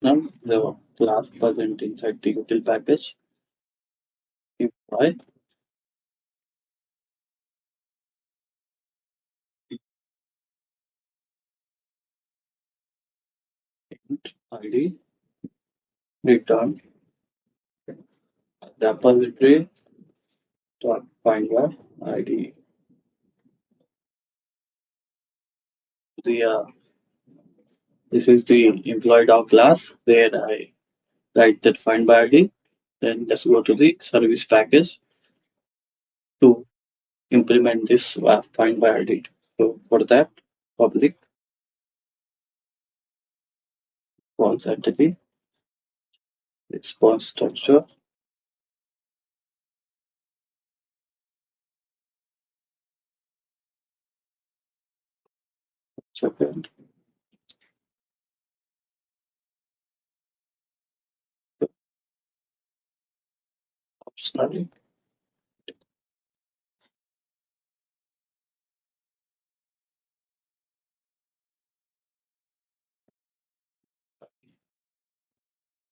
Now the class present inside the util package. Right? ID return the repository dot find by ID. The This is the employee dog class where I write that find by ID. Then let's go to the service package to implement this find by ID. So for that, public response entity, response structure, second, optional,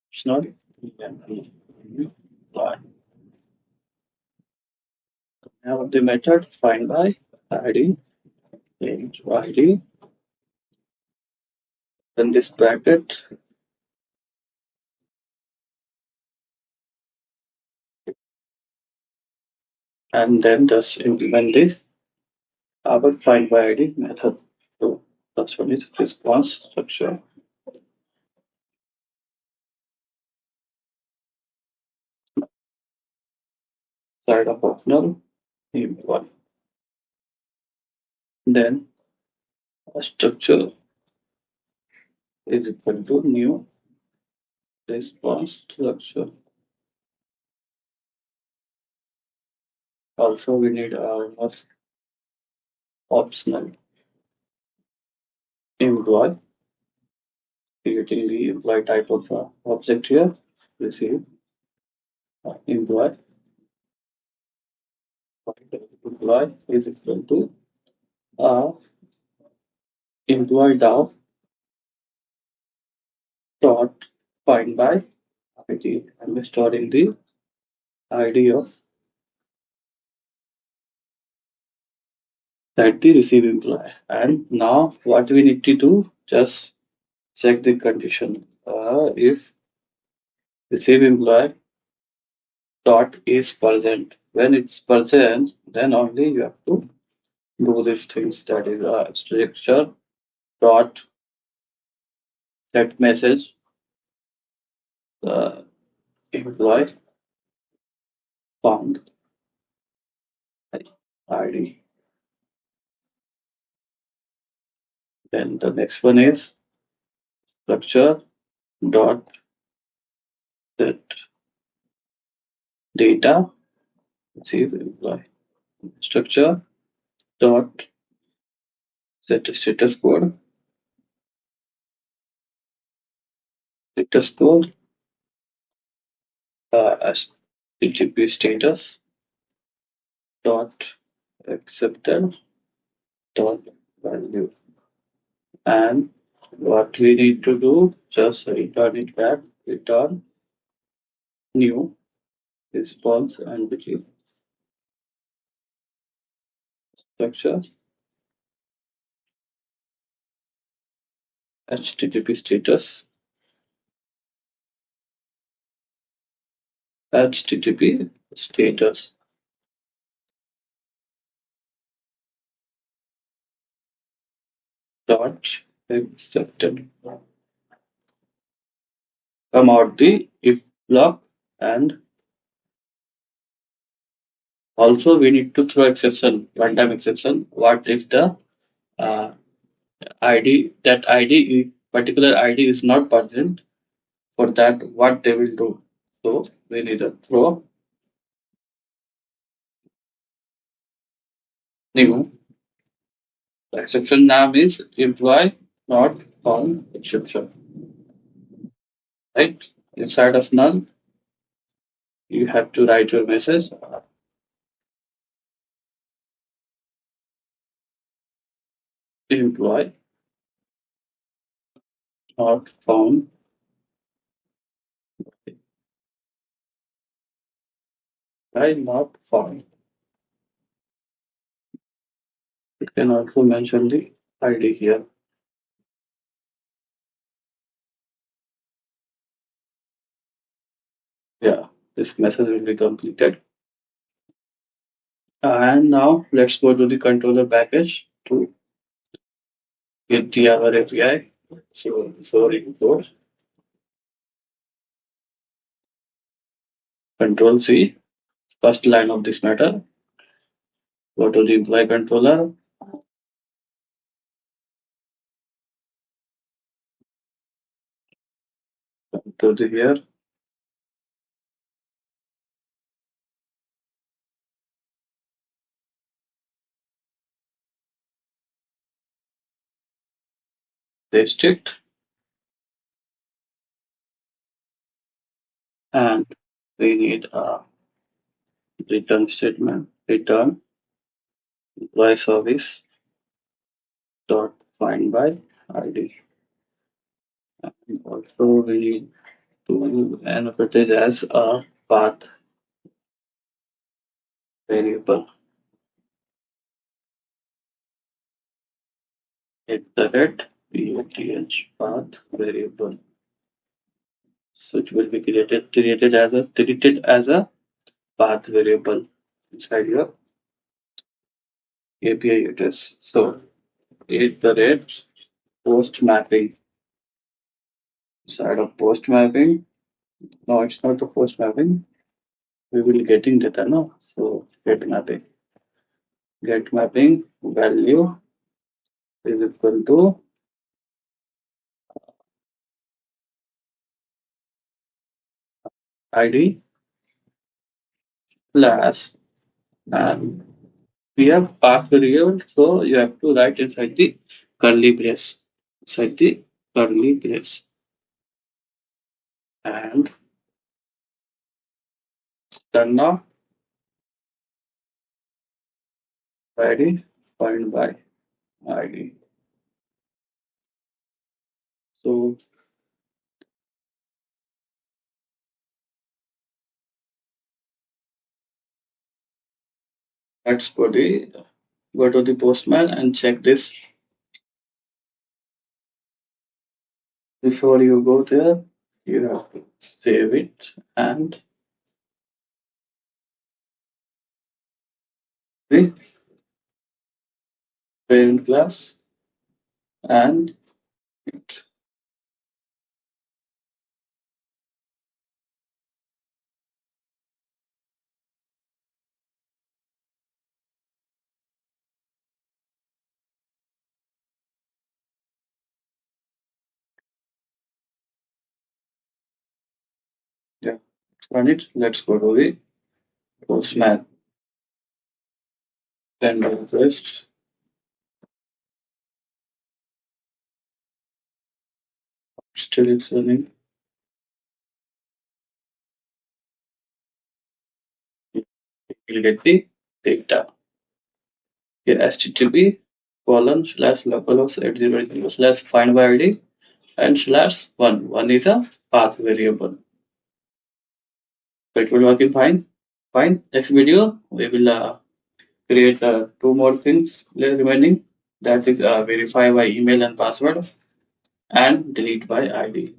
optional, and apply. Now the method find by ID, change ID, then this bracket, and then just implement this our find by ID method. So that's one is response structure. Side of optional one. Then a structure is equal to new response structure. Also, we need our optional employee, creating the employee type of object here. Receive employee. Employee is equal to employee dot find by ID. I'm storing the ID of that the receive employee. And now what we need to do, just check the condition. If receive employee dot is present, when it's present, then only you have to do these things. That is structure dot set message uh, employee found ID. Then the next one is structure dot set data receive employee structure dot set status code as HTTP status dot accepted dot value. And what we need to do, just return it back, return new response and the structure HTTP status HTTP status dot accepted. Come out the if block, and also we need to throw exception, runtime exception. What if the uh, ID that ID particular ID is not present? For that, what they will do? So we need to throw new. The exception name is employee not found exception. Right? Inside of null, you have to write your message. Employee not found I not found. You can also mention the ID here. Yeah, this message will be completed. And now let's go to the controller package to get the our API. So sorry, import Control C, first line of this matter. Go to the employee controller, to the here, paste it, and we need a return statement. Return employee service dot find by ID. And also we need to annotate it as a path variable. Hit the red path path variable. So it will be treated as a path variable inside your API it is. So hit the red post mapping. Inside of post mapping. No, it's not the post mapping. We will getting data no. So get mapping. Get mapping value is equal to ID plus and we have path variable, so you have to write inside the curly brace. Inside the curly brace. And turn off ID find by ID. So let's go to the Postman and check this. Before you go there, you have to save it and the parent class and it. Yeah, run it. Let's go to the Postman. Then request. Still it's running. You'll get the data. Here http colon slash localhost 8080 slash find by ID and slash one. One is a path variable. So it will working fine. Fine. Next video we will create two more things remaining. That is verify by email and password and delete by ID.